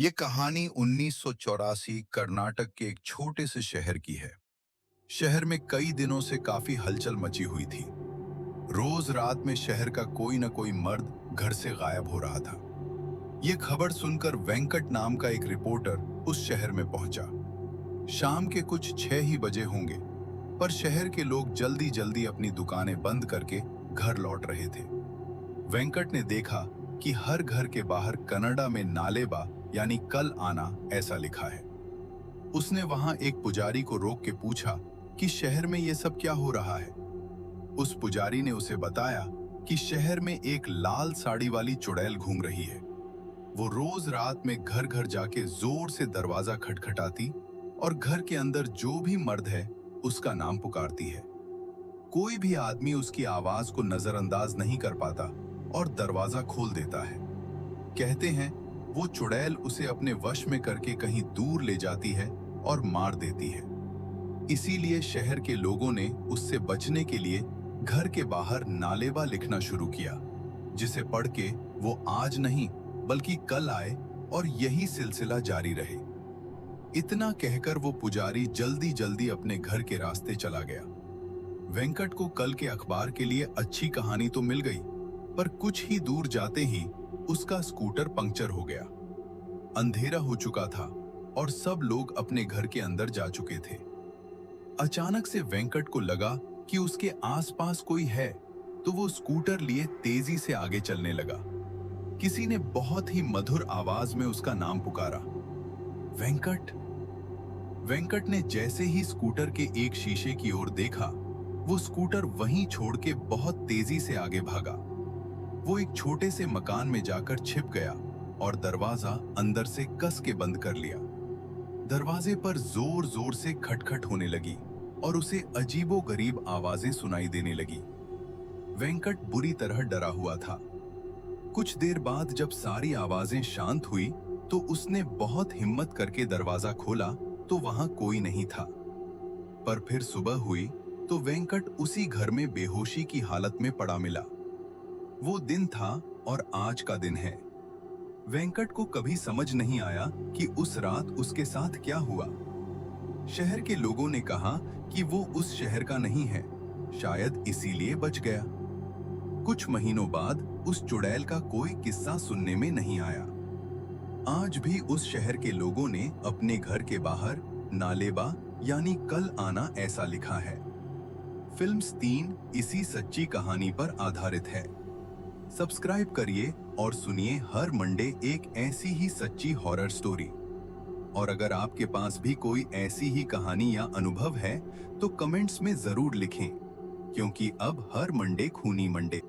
ये कहानी 1984 कर्नाटक के एक छोटे से शहर की है। शहर में कई दिनों से काफी हलचल मची हुई थी। रोज रात में शहर का कोई न कोई मर्द घर से गायब हो रहा था। ये खबर सुनकर वेंकट नाम का एक रिपोर्टर उस शहर में पहुंचा। शाम के कुछ 6 ही बजे होंगे, पर शहर के लोग जल्दी जल्दी अपनी दुकानें बंद करके घर लौट रहे थे। वेंकट ने देखा कि हर घर के बाहर कन्नड़ा में नालेबा यानी कल आना ऐसा लिखा है। उसने वहां एक पुजारी को रोक के पूछा कि शहर में ये सब क्या हो रहा है। उस पुजारी ने उसे बताया कि शहर में एक लाल साड़ी वाली चुड़ैल घूम रही है। वो रोज रात में घर घर जाके जोर से दरवाजा खटखटाती और घर के अंदर जो भी मर्द है उसका नाम पुकारती है। कोई भी आदमी उसकी आवाज को नजरअंदाज नहीं कर पाता और दरवाजा खोल देता है। कहते हैं वो चुड़ैल उसे अपने वश में करके कहीं दूर ले जाती है और मार देती है। इसीलिए शहर के लोगों ने उससे बचने के लिए घर के बाहर नालेबा लिखना शुरू किया, जिसे पढ़ के वो आज नहीं बल्कि कल आए और यही सिलसिला जारी रहे। इतना कहकर वो पुजारी जल्दी जल्दी अपने घर के रास्ते चला गया। वेंकट को कल के अखबार के लिए अच्छी कहानी तो मिल गई, पर कुछ ही दूर जाते ही उसका स्कूटर पंक्चर हो गया। अंधेरा हो चुका था और सब लोग अपने घर के अंदर जा चुके थे। अचानक से वेंकट को लगा कि उसके आसपास कोई है, तो वो स्कूटर लिए तेजी से आगे चलने लगा। किसी ने बहुत ही मधुर आवाज में उसका नाम पुकारा, वेंकट। वेंकट ने जैसे ही स्कूटर के एक शीशे की ओर देखा, वो स्कूटर वहीं छोड़ के बहुत तेजी से आगे भागा। वो एक छोटे से मकान में जाकर छिप गया और दरवाजा अंदर से कस के बंद कर लिया। दरवाजे पर जोर जोर से खटखट होने लगी और उसे अजीबोगरीब आवाजें सुनाई देने लगी। वेंकट बुरी तरह डरा हुआ था। कुछ देर बाद जब सारी आवाजें शांत हुई तो उसने बहुत हिम्मत करके दरवाजा खोला तो वहां कोई नहीं था। पर फिर सुबह हुई तो वेंकट उसी घर में बेहोशी की हालत में पड़ा मिला। वो दिन था और आज का दिन है। वेंकट को कभी समझ नहीं आया कि उस रात उसके साथ क्या हुआ। शहर के लोगों ने कहा कि वो उस शहर का नहीं है, शायद इसीलिए बच गया। कुछ महीनों बाद उस चुड़ैल का कोई किस्सा सुनने में नहीं आया। आज भी उस शहर के लोगों ने अपने घर के बाहर नालेबा यानी कल आना ऐसा लिखा है। फिल्म्स 3 इसी सच्ची कहानी पर आधारित है। सब्सक्राइब करिए और सुनिए हर मंडे एक ऐसी ही सच्ची हॉरर स्टोरी। और अगर आपके पास भी कोई ऐसी ही कहानी या अनुभव है तो कमेंट्स में जरूर लिखें, क्योंकि अब हर मंडे खूनी मंडे।